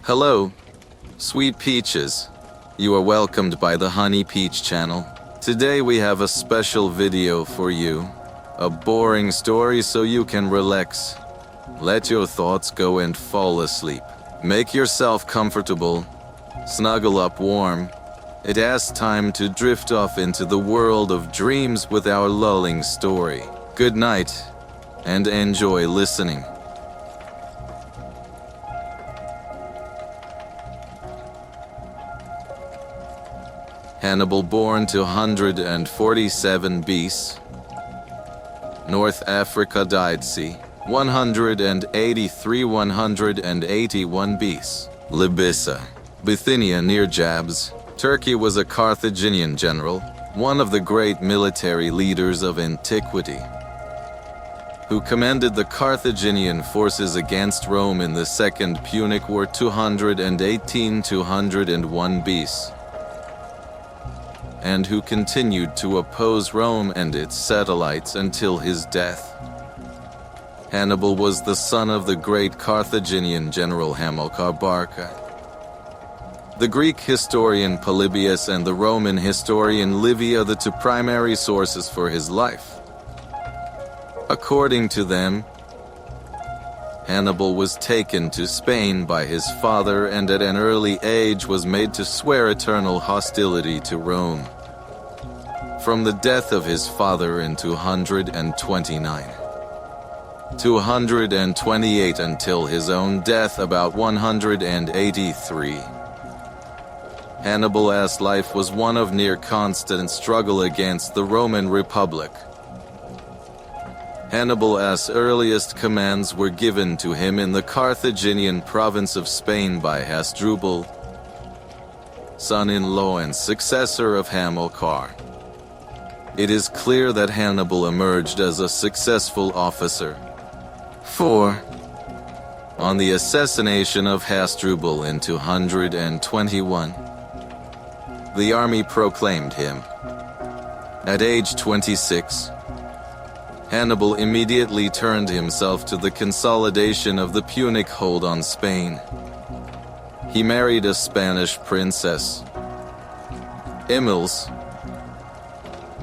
Hello, sweet peaches. You are welcomed by the Honey Peach channel. Today we have a special video for you. A boring story so you can relax. Let your thoughts go and fall asleep. Make yourself comfortable. Snuggle up warm. It has time to drift off into the world of dreams with our lulling story. Good night, and enjoy listening. Hannibal, born to 147 BC. North Africa, died c. 183–181 BC. Libissa, Bithynia near Jabs, Turkey, was a Carthaginian general, one of the great military leaders of antiquity, who commanded the Carthaginian forces against Rome in the Second Punic War 218–201 BC, and who continued to oppose Rome and its satellites until his death. Hannibal was the son of the great Carthaginian general Hamilcar Barca. The Greek historian Polybius and the Roman historian Livy are the two primary sources for his life. According to them, Hannibal was taken to Spain by his father and at an early age was made to swear eternal hostility to Rome. From the death of his father in 229, 228 until his own death about 183, Hannibal's life was one of near constant struggle against the Roman Republic. Hannibal's earliest commands were given to him in the Carthaginian province of Spain by Hasdrubal, son-in-law and successor of Hamilcar. It is clear that Hannibal emerged as a successful officer. 4. On the assassination of Hasdrubal in 221, the army proclaimed him. At age 26, Hannibal immediately turned himself to the consolidation of the Punic hold on Spain. He married a Spanish princess, Emils,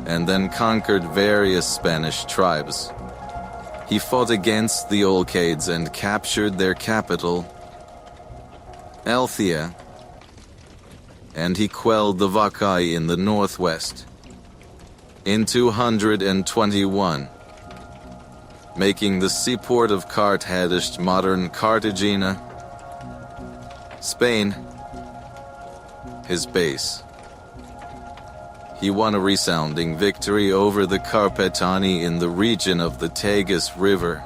and then conquered various Spanish tribes. He fought against the Olcades and captured their capital, Althea, and he quelled the Vacae in the northwest. In 221, making the seaport of Carthage modern Cartagena, Spain, his base. He won a resounding victory over the Carpetani in the region of the Tagus River.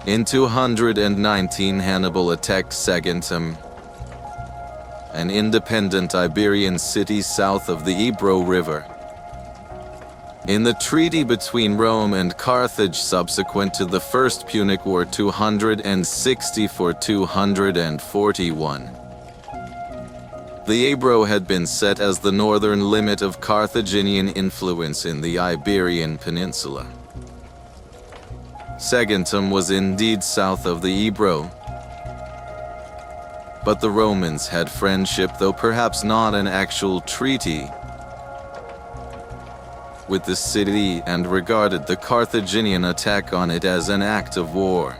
In 219, Hannibal attacked Saguntum, an independent Iberian city south of the Ebro River. In the treaty between Rome and Carthage subsequent to the First Punic War 264–241, the Ebro had been set as the northern limit of Carthaginian influence in the Iberian Peninsula. Saguntum was indeed south of the Ebro, but the Romans had friendship, though perhaps not an actual treaty, with the city and regarded the Carthaginian attack on it as an act of war.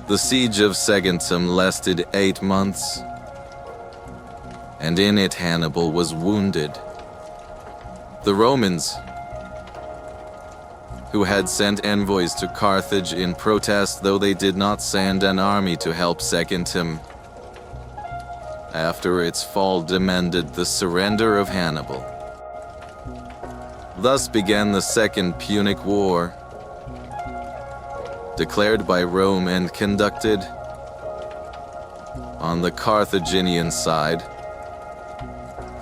The siege of Saguntum lasted 8 months, and in it Hannibal was wounded. The Romans, who had sent envoys to Carthage in protest, though they did not send an army to help Saguntum, after its fall demanded the surrender of Hannibal. Thus began the Second Punic War, declared by Rome and conducted on the Carthaginian side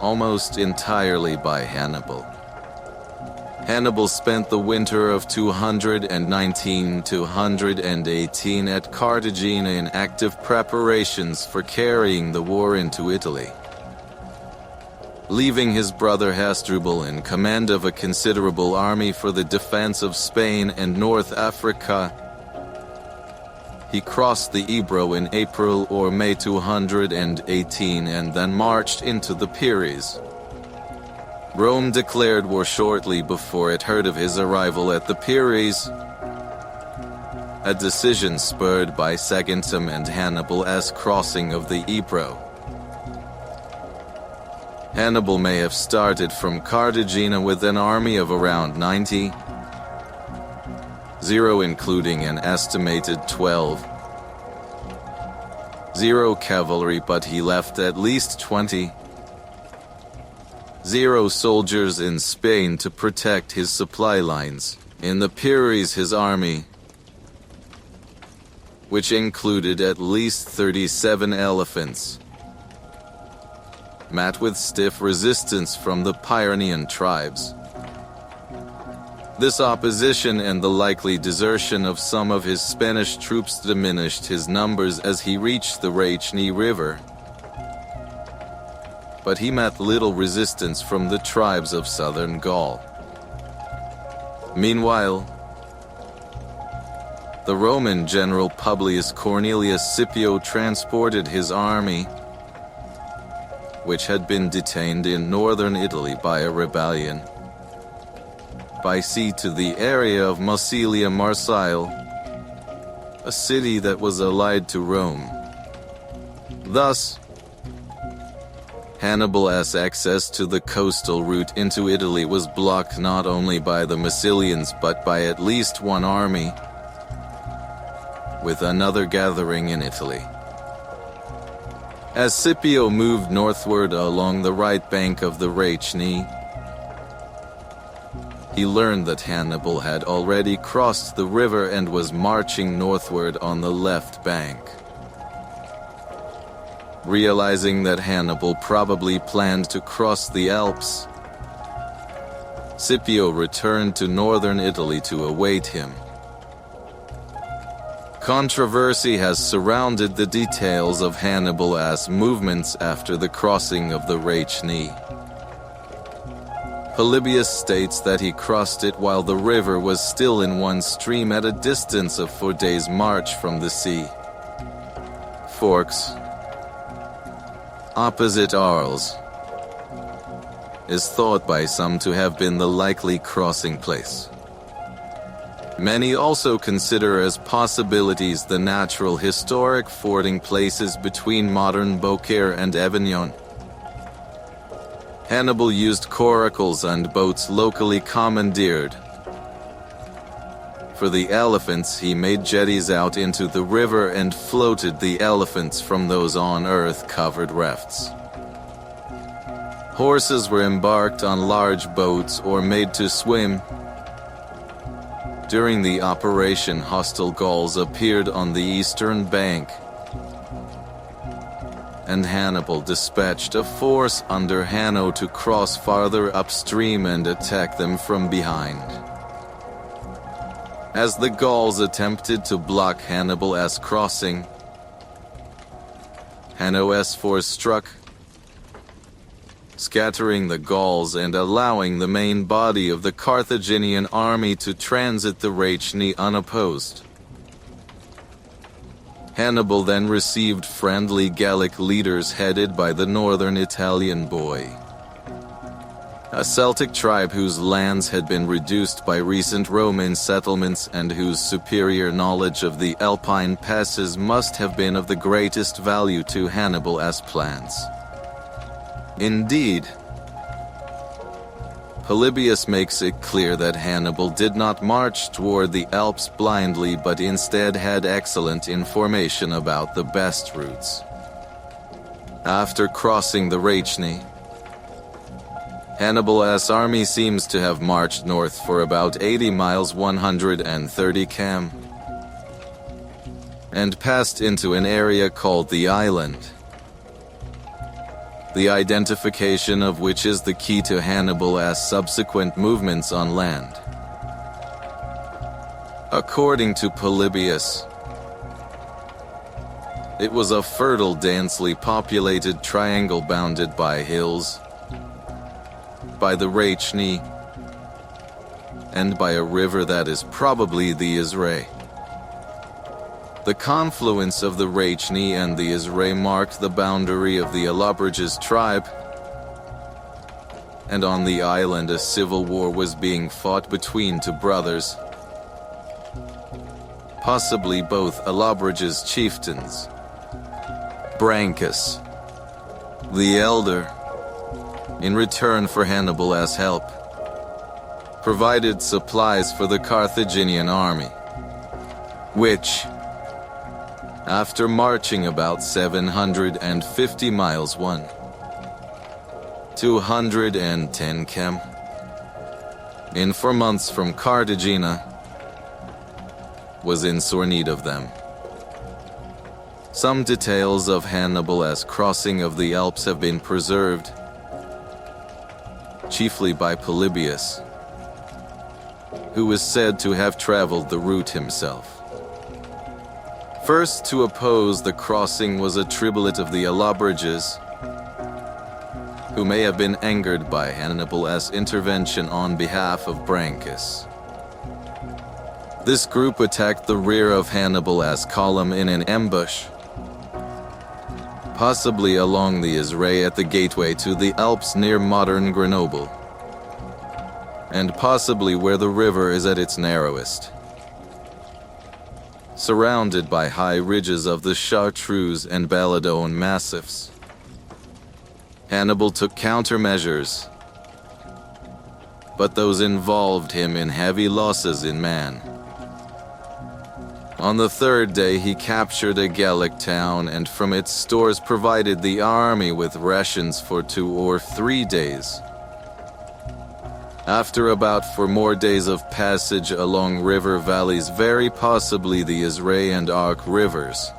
almost entirely by Hannibal. Hannibal spent the winter of 219–218 at Carthagena in active preparations for carrying the war into Italy. Leaving his brother Hasdrubal in command of a considerable army for the defense of Spain and North Africa, He crossed the Ebro in April or May 218 and then marched into the Pyrenees. Rome declared war shortly before it heard of his arrival at the Pyrenees, a decision spurred by Second and Hannibal's crossing of the Ebro. Hannibal may have started from Carthagena with an army of around 90, including an estimated 12 cavalry, but he left at least 20 soldiers in Spain to protect his supply lines. In the Pyrenees, his army, which included at least 37 elephants, met with stiff resistance from the Pyrenean tribes. This opposition and the likely desertion of some of his Spanish troops diminished his numbers as he reached the Rachni River. But he met little resistance from the tribes of southern Gaul. Meanwhile, the Roman general Publius Cornelius Scipio transported his army, which had been detained in northern Italy by a rebellion, by sea to the area of Massilia Marsile, a city that was allied to Rome. Thus, Hannibal's access to the coastal route into Italy was blocked not only by the Massilians but by at least one army, with another gathering in Italy. As Scipio moved northward along the right bank of the Rachni, he learned that Hannibal had already crossed the river and was marching northward on the left bank. Realizing that Hannibal probably planned to cross the Alps, Scipio returned to northern Italy to await him. Controversy has surrounded the details of Hannibal's movements after the crossing of the Rachni. Polybius states that he crossed it while the river was still in one stream at a distance of 4 days' march from the sea. Forks, opposite Arles, is thought by some to have been the likely crossing place. Many also consider as possibilities the natural historic fording places between modern Beaucaire and Avignon. Hannibal used coracles and boats locally commandeered. For the elephants, he made jetties out into the river and floated the elephants from those on earth-covered rafts. Horses were embarked on large boats or made to swim. During the operation, hostile Gauls appeared on the eastern bank, and Hannibal dispatched a force under Hanno to cross farther upstream and attack them from behind. As the Gauls attempted to block Hannibal's crossing, Hanno's force struck, scattering the Gauls and allowing the main body of the Carthaginian army to transit the Rachni unopposed. Hannibal then received friendly Gallic leaders headed by the northern Italian boy, a Celtic tribe whose lands had been reduced by recent Roman settlements and whose superior knowledge of the Alpine passes must have been of the greatest value to Hannibal's plans. Indeed, Polybius makes it clear that Hannibal did not march toward the Alps blindly but instead had excellent information about the best routes. After crossing the Rachni, Hannibal's army seems to have marched north for about 80 miles 130 km, and passed into an area called the Island, the identification of which is the key to Hannibal's subsequent movements on land. According to Polybius, it was a fertile, densely populated triangle bounded by hills, by the Rachni, and by a river that is probably the Isre. The confluence of the Rachni and the Isray marked the boundary of the Alabrages tribe, and on the island a civil war was being fought between two brothers, possibly both Alabrages chieftains. Brancus, the elder, in return for Hannibal's help, provided supplies for the Carthaginian army, which, after marching about 750 miles 210 km in 4 months from Carthagena, was in sore need of them. Some details of Hannibal's crossing of the Alps have been preserved, chiefly by Polybius, who is said to have traveled the route himself. First to oppose the crossing was a tribulet of the Alabrages, who may have been angered by Hannibal's intervention on behalf of Brancus. This group attacked the rear of Hannibal's column in an ambush, possibly along the Isray at the gateway to the Alps near modern Grenoble, and possibly where the river is at its narrowest. Surrounded by high ridges of the Chartreuse and Baladone massifs, Hannibal took countermeasures, but those involved him in heavy losses in man. On the third day he captured a Gallic town and from its stores provided the army with rations for 2 or 3 days. After about 4 more days of passage along river valleys, very possibly the Isray and Arc rivers,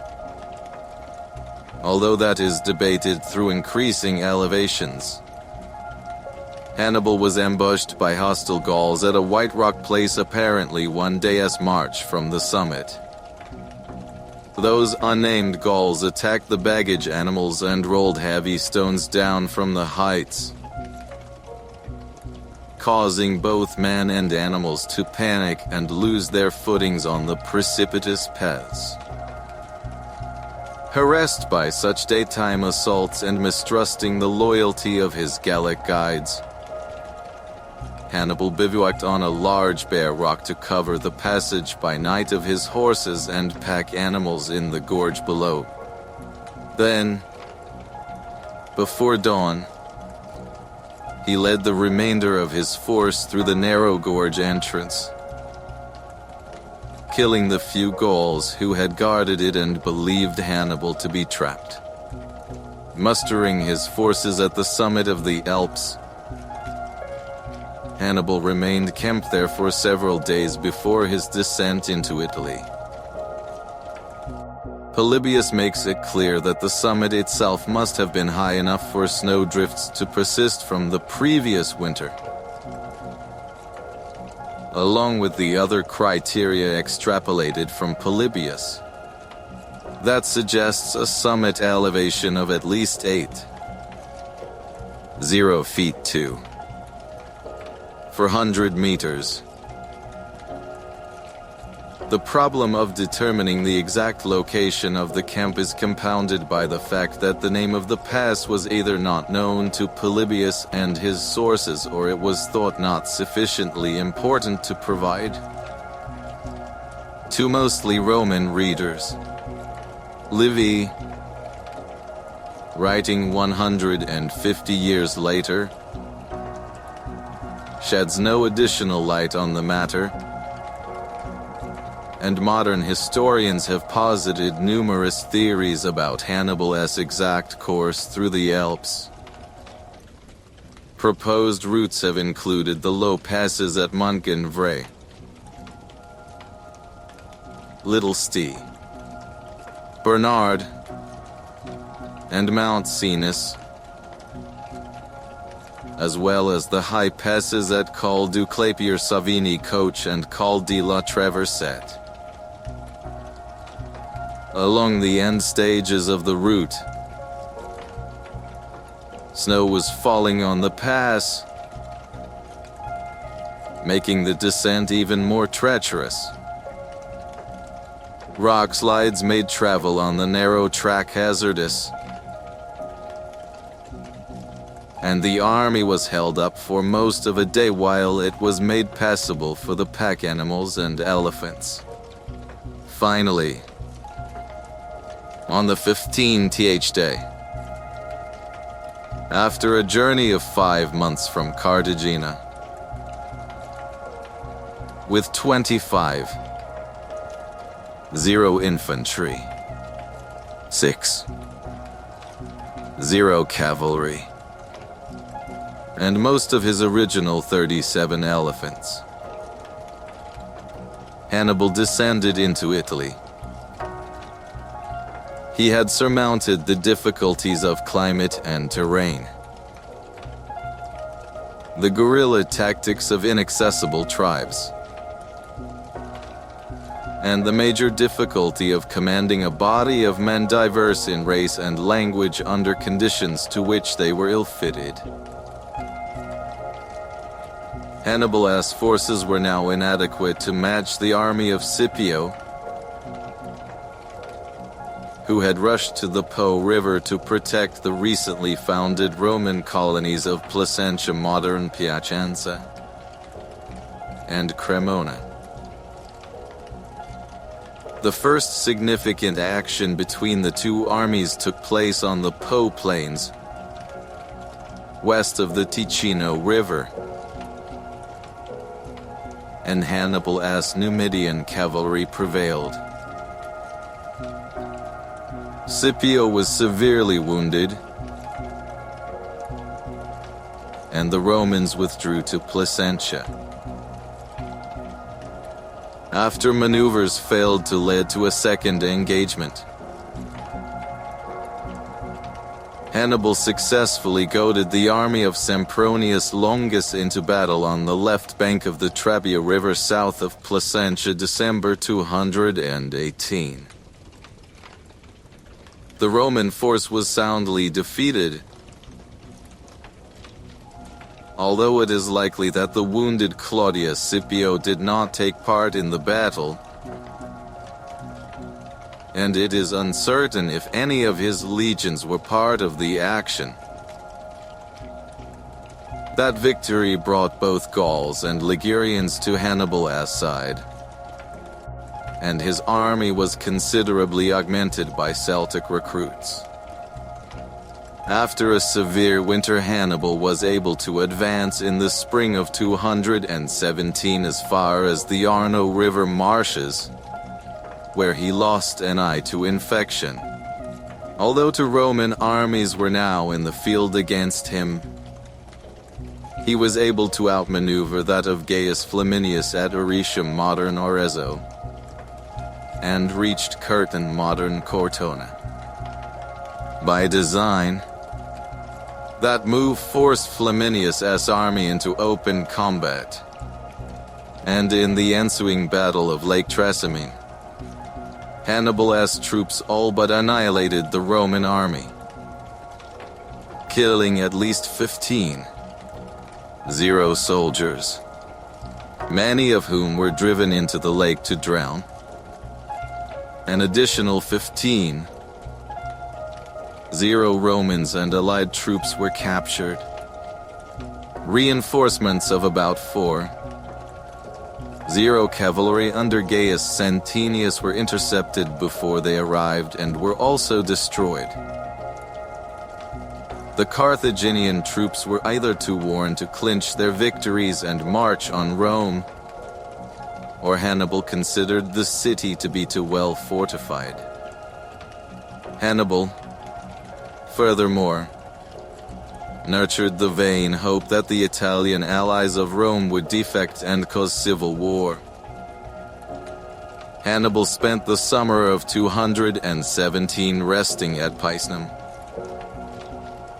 although that is debated through increasing elevations, Hannibal was ambushed by hostile Gauls at a white rock place apparently 1 day's march from the summit. Those unnamed Gauls attacked the baggage animals and rolled heavy stones down from the heights, causing both men and animals to panic and lose their footings on the precipitous paths. Harassed by such daytime assaults and mistrusting the loyalty of his Gallic guides, Hannibal bivouacked on a large bare rock to cover the passage by night of his horses and pack animals in the gorge below. Then, before dawn, he led the remainder of his force through the narrow gorge entrance, killing the few Gauls who had guarded it and believed Hannibal to be trapped. Mustering his forces at the summit of the Alps, Hannibal remained camped there for several days before his descent into Italy. Polybius makes it clear that the summit itself must have been high enough for snowdrifts to persist from the previous winter, along with the other criteria extrapolated from Polybius. That suggests a summit elevation of at least 0 feet 400 meters. The problem of determining the exact location of the camp is compounded by the fact that the name of the pass was either not known to Polybius and his sources, or it was thought not sufficiently important to provide to mostly Roman readers. Livy, writing 150 years later, sheds no additional light on the matter, and modern historians have posited numerous theories about Hannibal's exact course through the Alps. Proposed routes have included the low passes at Montgenvray, Little Stee, Bernard, and Mount Cenis, as well as the high passes at Col du Clapier Savigny Coach and Col de la Traversette. Along the end stages of the route, snow was falling on the pass, making the descent even more treacherous. Rock slides made travel on the narrow track hazardous, and the army was held up for most of a day while it was made passable for the pack animals and elephants. Finally, on the 15th day, after a journey of 5 months from Carthagena, with 25, 0 infantry, 6, 0 cavalry, and most of his original 37 elephants, Hannibal descended into Italy. He had surmounted the difficulties of climate and terrain, the guerrilla tactics of inaccessible tribes, and the major difficulty of commanding a body of men diverse in race and language under conditions to which they were ill-fitted. Hannibal's forces were now inadequate to match the army of Scipio, who had rushed to the Po River to protect the recently founded Roman colonies of Placentia, modern Piacenza, and Cremona. The first significant action between the two armies took place on the Po Plains, west of the Ticino River, and Hannibal's Numidian cavalry prevailed. Scipio was severely wounded, and the Romans withdrew to Placentia. After maneuvers failed to lead to a second engagement, Hannibal successfully goaded the army of Sempronius Longus into battle on the left bank of the Trebia River south of Placentia, December 218. The Roman force was soundly defeated, although it is likely that the wounded Claudius Scipio did not take part in the battle, and it is uncertain if any of his legions were part of the action. That victory brought both Gauls and Ligurians to Hannibal's side, and his army was considerably augmented by Celtic recruits. After a severe winter, Hannibal was able to advance in the spring of 217 as far as the Arno River marshes, where he lost an eye to infection. Although two Roman armies were now in the field against him, he was able to outmaneuver that of Gaius Flaminius at Aretium, modern Arezzo, and reached Curtin, modern Cortona. By design, that move forced Flaminius' army into open combat, and in the ensuing battle of Lake Trasimene, Hannibal's troops all but annihilated the Roman army, killing at least 15 soldiers, many of whom were driven into the lake to drown. An additional 15 Romans and allied troops were captured. Reinforcements of about 4 cavalry under Gaius Centenius were intercepted before they arrived and were also destroyed. The Carthaginian troops were either too worn to clinch their victories and march on Rome, or Hannibal considered the city to be too well fortified. Hannibal, furthermore, nurtured the vain hope that the Italian allies of Rome would defect and cause civil war. Hannibal spent the summer of 217 resting at Picenum,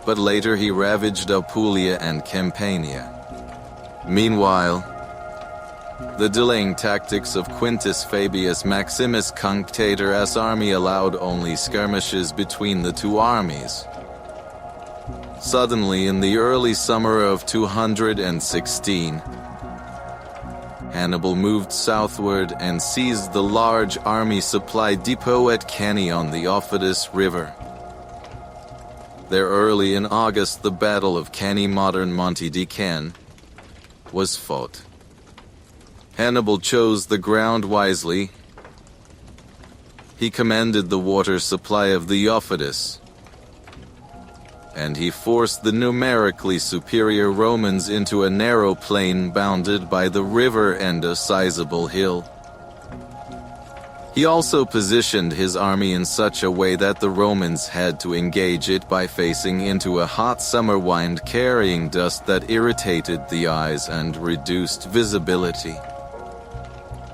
but later he ravaged Apulia and Campania. Meanwhile, the delaying tactics of Quintus Fabius Maximus Cunctator's army allowed only skirmishes between the two armies. Suddenly, in the early summer of 216, Hannibal moved southward and seized the large army supply depot at Cannae on the Aufidus River. There early in August, the Battle of Cannae, modern Monte di Can, was fought. Hannibal chose the ground wisely. He commanded the water supply of the Aufidus, and he forced the numerically superior Romans into a narrow plain bounded by the river and a sizable hill. He also positioned his army in such a way that the Romans had to engage it by facing into a hot summer wind carrying dust that irritated the eyes and reduced visibility.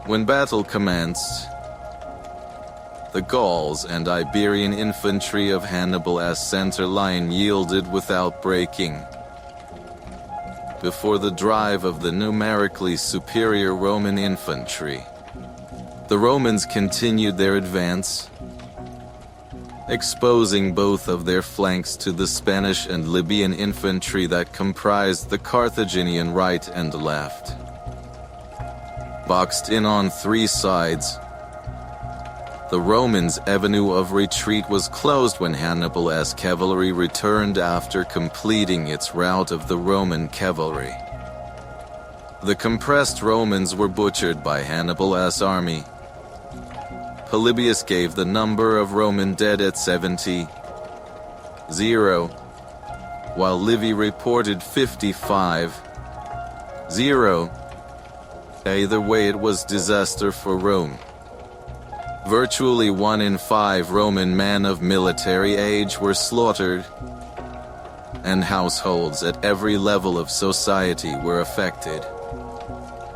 When battle commenced, the Gauls and Iberian infantry of Hannibal as center line yielded without breaking. Before the drive of the numerically superior Roman infantry, the Romans continued their advance, exposing both of their flanks to the Spanish and Libyan infantry that comprised the Carthaginian right and left. Boxed in on three sides, the Romans' avenue of retreat was closed when Hannibal's cavalry returned after completing its rout of the Roman cavalry. The compressed Romans were butchered by Hannibal's army. Polybius gave the number of Roman dead at 70, while Livy reported 55, Either way, it was disaster for Rome. Virtually 1 in 5 Roman men of military age were slaughtered, and households at every level of society were affected.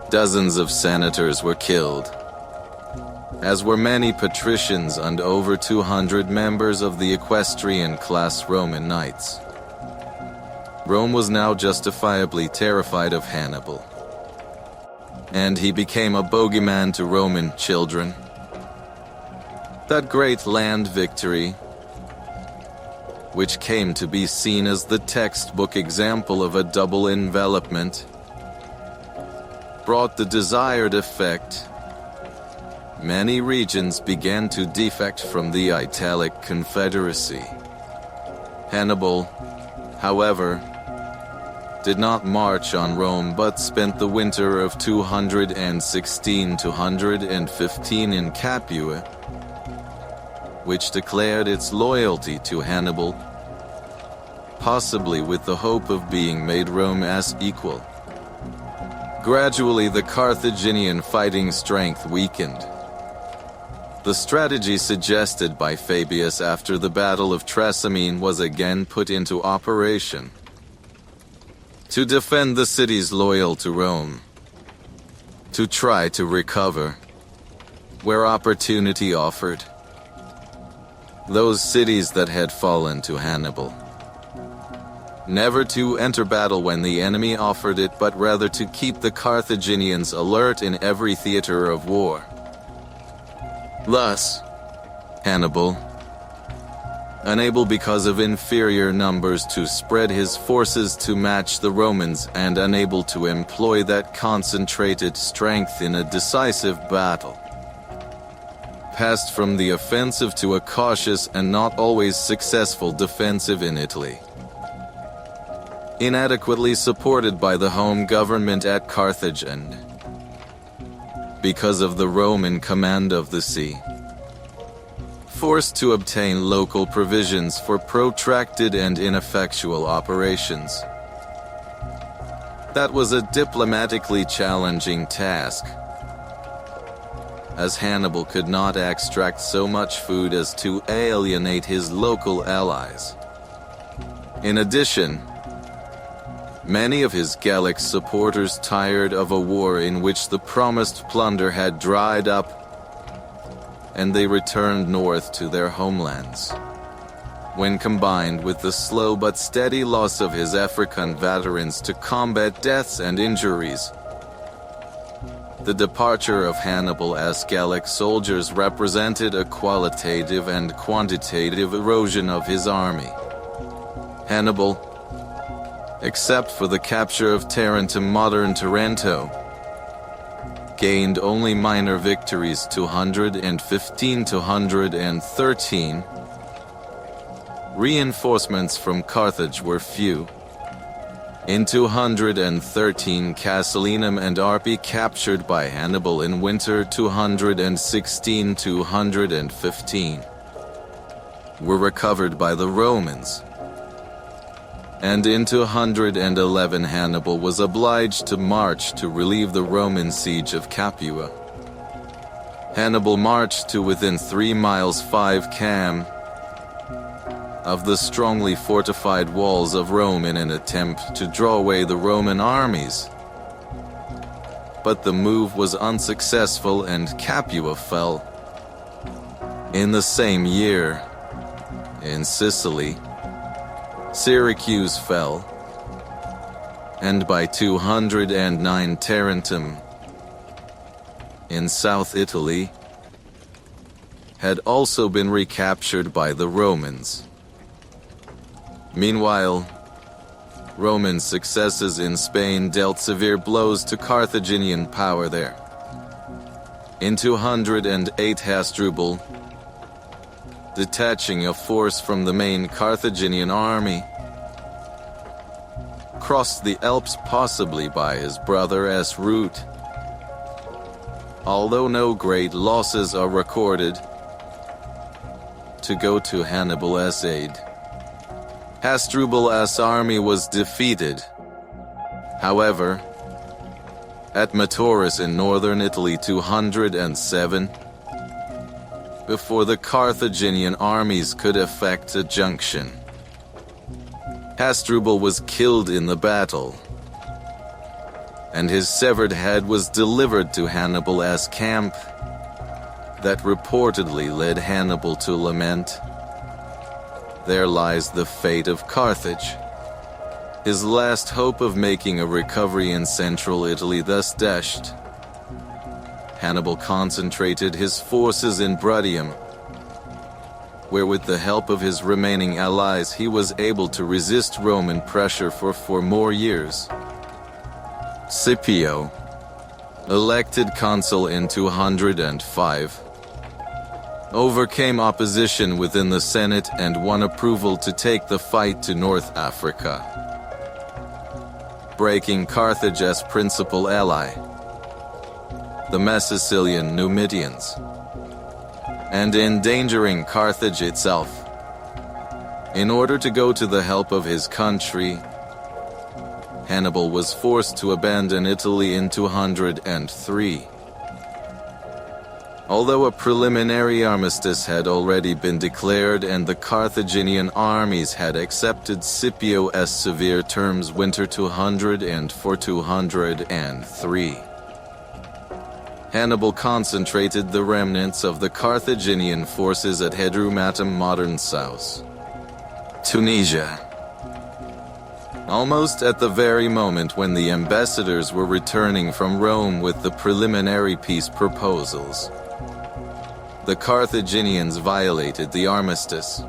Dozens of senators were killed, as were many patricians and over 200 members of the equestrian class Roman knights. Rome was now justifiably terrified of Hannibal, and he became a bogeyman to Roman children. That great land victory, which came to be seen as the textbook example of a double envelopment, brought the desired effect. Many regions began to defect from the Italic Confederacy. Hannibal, however, did not march on Rome but spent the winter of 216–215 in Capua, which declared its loyalty to Hannibal, possibly with the hope of being made Rome's equal. Gradually, the Carthaginian fighting strength weakened. The strategy suggested by Fabius after the Battle of Trasimene was again put into operation. To defend the cities loyal to Rome, to try to recover, where opportunity offered, those cities that had fallen to Hannibal. Never to enter battle when the enemy offered it, but rather to keep the Carthaginians alert in every theater of war. Thus, Hannibal, unable because of inferior numbers to spread his forces to match the Romans and unable to employ that concentrated strength in a decisive battle, passed from the offensive to a cautious and not always successful defensive in Italy. Inadequately supported by the home government at Carthage and because of the Roman command of the sea, forced to obtain local provisions for protracted and ineffectual operations. That was a diplomatically challenging task, as Hannibal could not extract so much food as to alienate his local allies. In addition, many of his Gallic supporters, tired of a war in which the promised plunder had dried up, and they returned north to their homelands. When combined with the slow but steady loss of his African veterans to combat deaths and injuries, the departure of Hannibal as Gallic soldiers represented a qualitative and quantitative erosion of his army. Hannibal, except for the capture of Tarentum, modern Taranto, gained only minor victories 215–213. Reinforcements from Carthage were few. In 213, Casilinum and Arpi, captured by Hannibal in winter 216–215, were recovered by the Romans. And in 211, Hannibal was obliged to march to relieve the Roman siege of Capua. Hannibal marched to within 3 miles 5 km of the strongly fortified walls of Rome in an attempt to draw away the Roman armies. But the move was unsuccessful and Capua fell. In the same year, in Sicily, Syracuse fell, and by 209 Tarentum, in South Italy, had also been recaptured by the Romans. Meanwhile, Roman successes in Spain dealt severe blows to Carthaginian power there. In 208, Hasdrubal, detaching a force from the main Carthaginian army, crossed the Alps, possibly by his brother's route. Although no great losses are recorded, to go to Hannibal's aid. Hasdrubal's army was defeated. However, at Mataurus in northern Italy 207, before the Carthaginian armies could effect a junction, Hasdrubal was killed in the battle, and his severed head was delivered to Hannibal's camp. That reportedly led Hannibal to lament, "There lies the fate of Carthage." His last hope of making a recovery in central Italy thus dashed. Hannibal concentrated his forces in Bruttium, where with the help of his remaining allies he was able to resist Roman pressure for 4 more years. Scipio, elected consul in 205, overcame opposition within the Senate and won approval to take the fight to North Africa, breaking Carthage's principal ally, the Mesocilian Numidians, and endangering Carthage itself. In order to go to the help of his country, Hannibal was forced to abandon Italy in 203. Although a preliminary armistice had already been declared and the Carthaginian armies had accepted Scipio's severe terms winter 204–203, Hannibal concentrated the remnants of the Carthaginian forces at Hadrumatum, modern South Tunisia. Almost at the very moment when the ambassadors were returning from Rome with the preliminary peace proposals, the Carthaginians violated the armistice.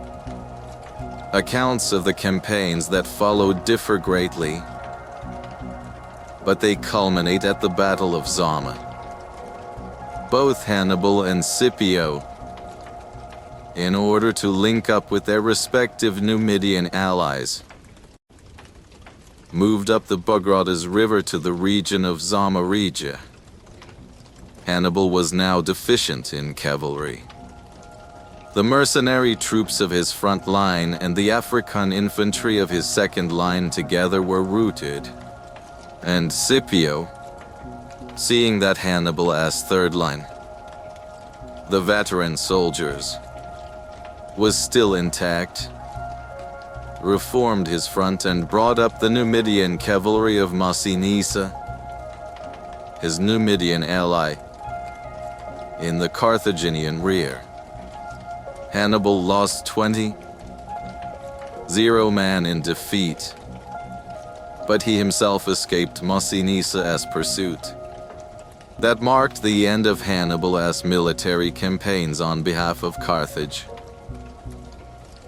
Accounts of the campaigns that followed differ greatly, but they culminate at the Battle of Zama. Both Hannibal and Scipio, in order to link up with their respective Numidian allies, moved up the Bagradas River to the region of Zama Regia. Hannibal was now deficient in cavalry. The mercenary troops of his front line and the African infantry of his second line together were routed, and Scipio, seeing that Hannibal's third line, the veteran soldiers, was still intact, reformed his front and brought up the Numidian cavalry of Massinissa, his Numidian ally, in the Carthaginian rear. Hannibal lost 20-0 men in defeat, but he himself escaped Massinissa pursuit. That marked the end of Hannibal's military campaigns on behalf of Carthage.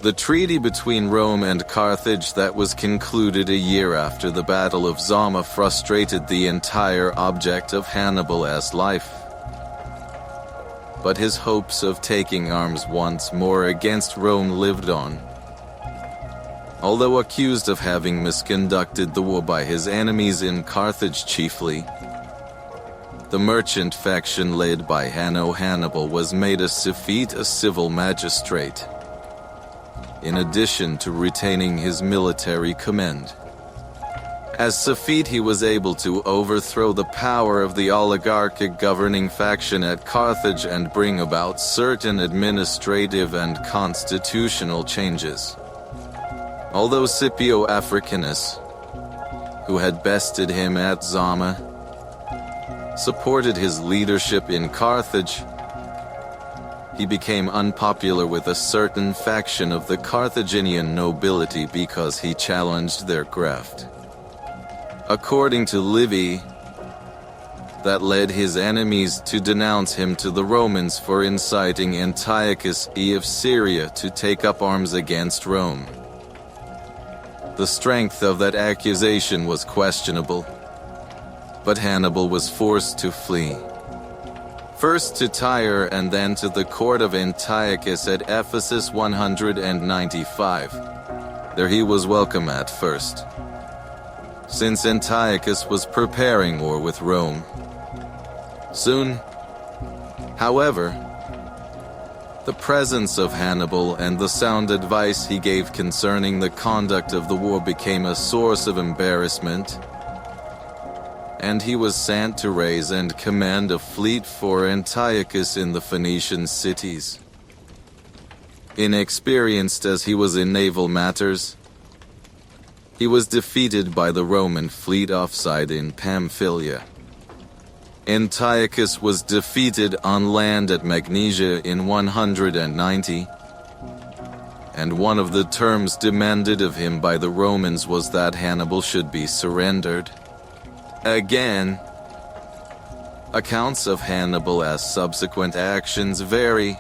The treaty between Rome and Carthage that was concluded a year after the Battle of Zama frustrated the entire object of Hannibal's life. But his hopes of taking arms once more against Rome lived on. Although accused of having misconducted the war by his enemies in Carthage chiefly, the merchant faction led by Hannibal was made a Sefit, a civil magistrate, in addition to retaining his military command. As Sefit, he was able to overthrow the power of the oligarchic governing faction at Carthage and bring about certain administrative and constitutional changes. Although Scipio Africanus, who had bested him at Zama, supported his leadership in Carthage, he became unpopular with a certain faction of the Carthaginian nobility because he challenged their graft. According to Livy, that led his enemies to denounce him to the Romans for inciting Antiochus I of Syria to take up arms against Rome. The strength of that accusation was questionable, but Hannibal was forced to flee. First to Tyre and then to the court of Antiochus at Ephesus 195. There he was welcome at first, since Antiochus was preparing war with Rome. Soon, however, the presence of Hannibal and the sound advice he gave concerning the conduct of the war became a source of embarrassment, and he was sent to raise and command a fleet for Antiochus in the Phoenician cities. Inexperienced as he was in naval matters, he was defeated by the Roman fleet offside in Pamphylia. Antiochus was defeated on land at Magnesia in 190, and one of the terms demanded of him by the Romans was that Hannibal should be surrendered. Again, accounts of Hannibal's subsequent actions vary.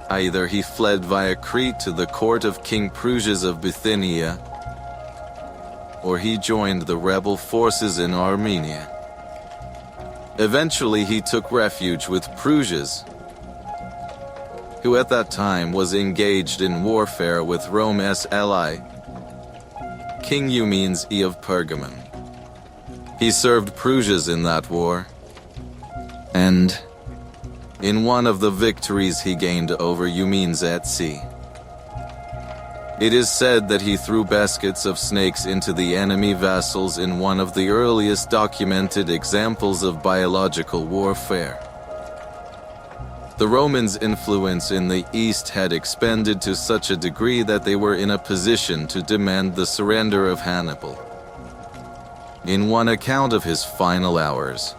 Either he fled via Crete to the court of King Prusias of Bithynia, or he joined the rebel forces in Armenia. Eventually he took refuge with Prusias, who at that time was engaged in warfare with Rome's ally, King Eumenes I of Pergamon. He served Prusias in that war, and in one of the victories he gained over Eumenes at sea. It is said that he threw baskets of snakes into the enemy vassals in one of the earliest documented examples of biological warfare. The Romans' influence in the East had expanded to such a degree that they were in a position to demand the surrender of Hannibal. In one account of his final hours,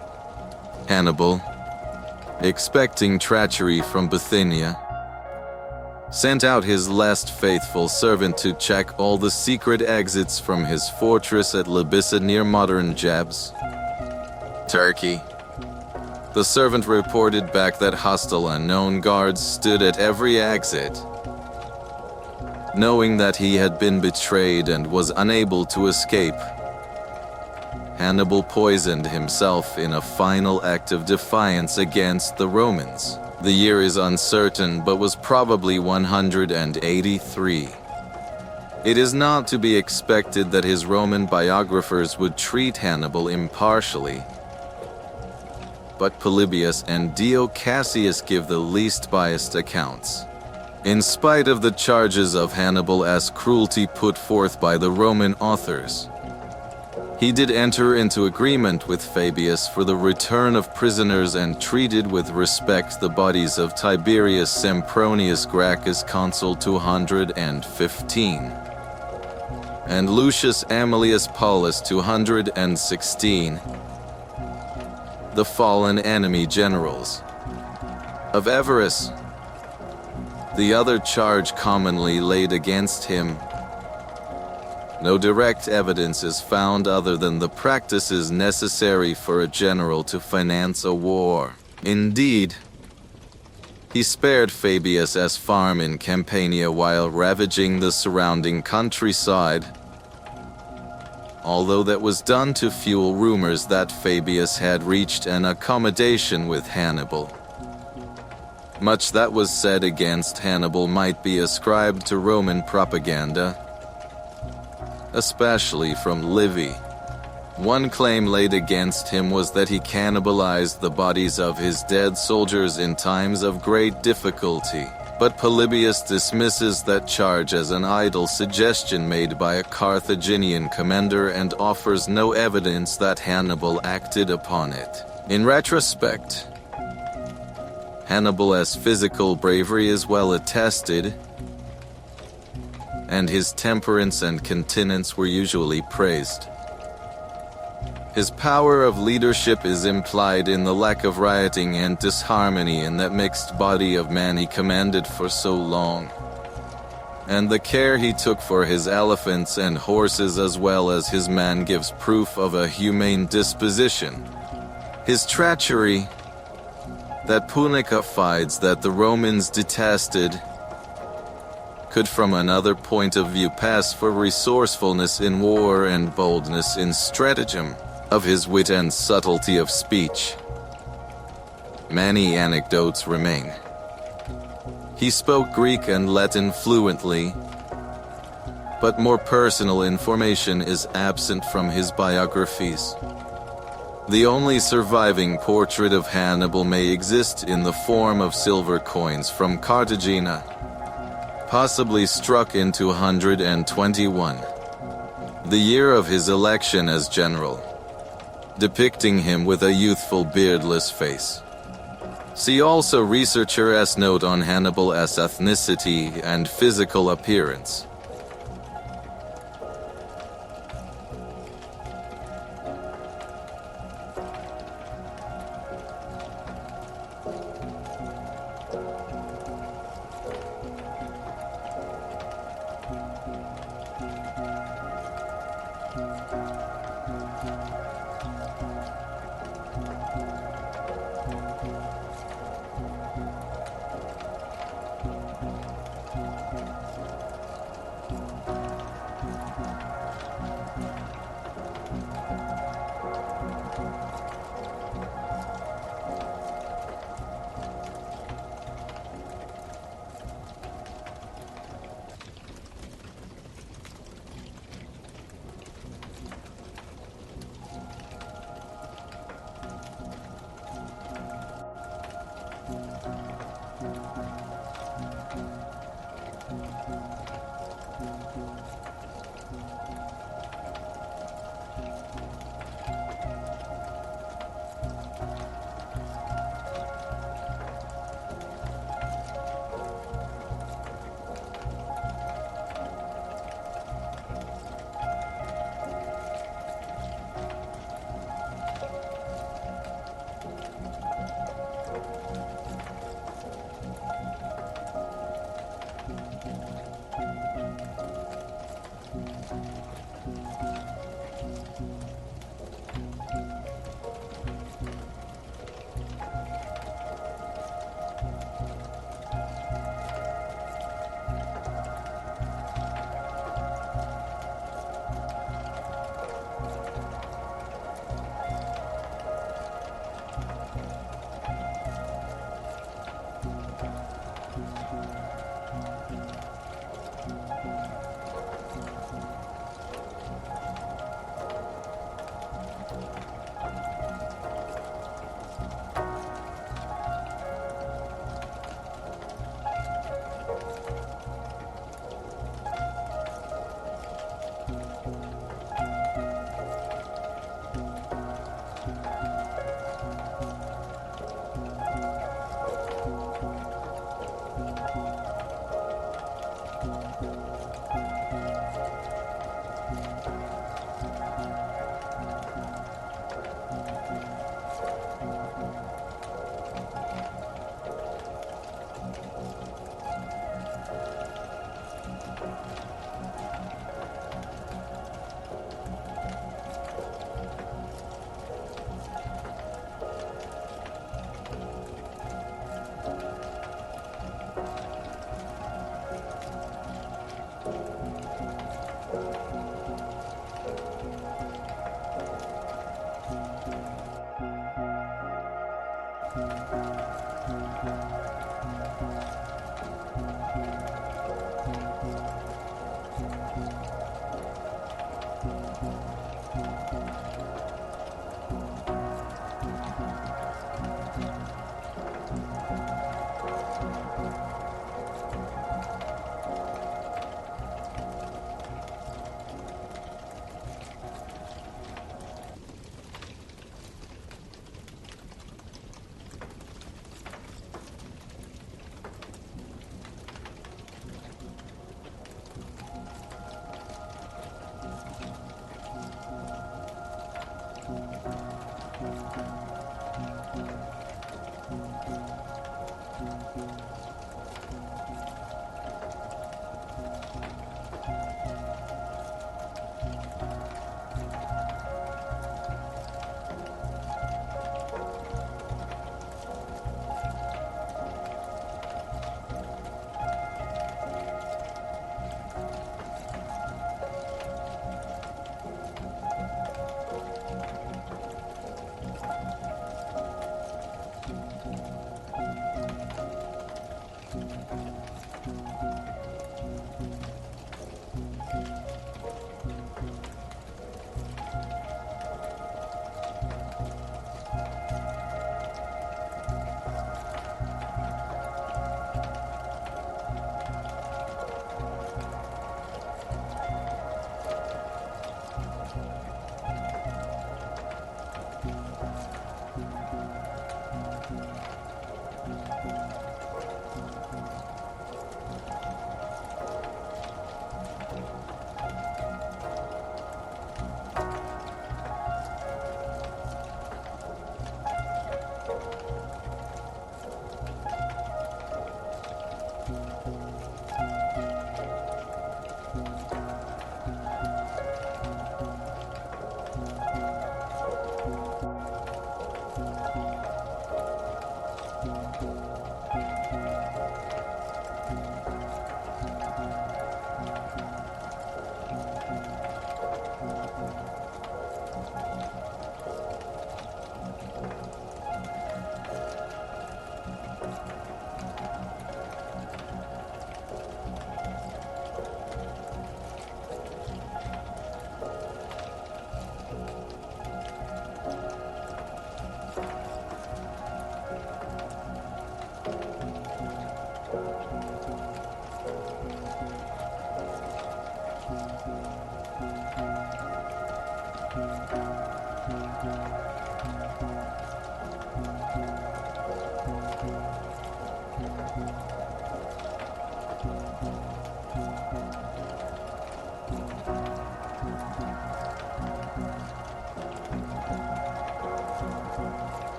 Hannibal, expecting treachery from Bithynia, sent out his last faithful servant to check all the secret exits from his fortress at Labissa near modern Jabs, Turkey. The servant reported back that hostile unknown guards stood at every exit. Knowing that he had been betrayed and was unable to escape, Hannibal poisoned himself in a final act of defiance against the Romans. The year is uncertain, but was probably 183. It is not to be expected that his Roman biographers would treat Hannibal impartially, but Polybius and Dio Cassius give the least biased accounts. In spite of the charges of Hannibal's cruelty put forth by the Roman authors, he did enter into agreement with Fabius for the return of prisoners and treated with respect the bodies of Tiberius Sempronius Gracchus consul 215 and Lucius Aemilius Paulus 216, the fallen enemy generals of Everus. The other charge commonly laid against him, no direct evidence is found other than the practices necessary for a general to finance a war. Indeed, He spared Fabius's farm in Campania while ravaging the surrounding countryside, although that was done to fuel rumors that Fabius had reached an accommodation with Hannibal. Much that was said against Hannibal might be ascribed to Roman propaganda, especially from Livy. One claim laid against him was that he cannibalized the bodies of his dead soldiers in times of great difficulty, but Polybius dismisses that charge as an idle suggestion made by a Carthaginian commander and offers no evidence that Hannibal acted upon it. In retrospect, Hannibal's physical bravery is well attested, and his temperance and continence were usually praised. His power of leadership is implied in the lack of rioting and disharmony in that mixed body of man he commanded for so long, and the care he took for his elephants and horses as well as his men gives proof of a humane disposition. His treachery, that Punica finds that the Romans detested, could from another point of view pass for resourcefulness in war and boldness in stratagem, of his wit and subtlety of speech. Many anecdotes remain. He spoke Greek and Latin fluently, but more personal information is absent from his biographies. The only surviving portrait of Hannibal may exist in the form of silver coins from Carthagena, possibly struck in 221, the year of his election as general, depicting him with a youthful beardless face. See also researcher's note on Hannibal's ethnicity and physical appearance.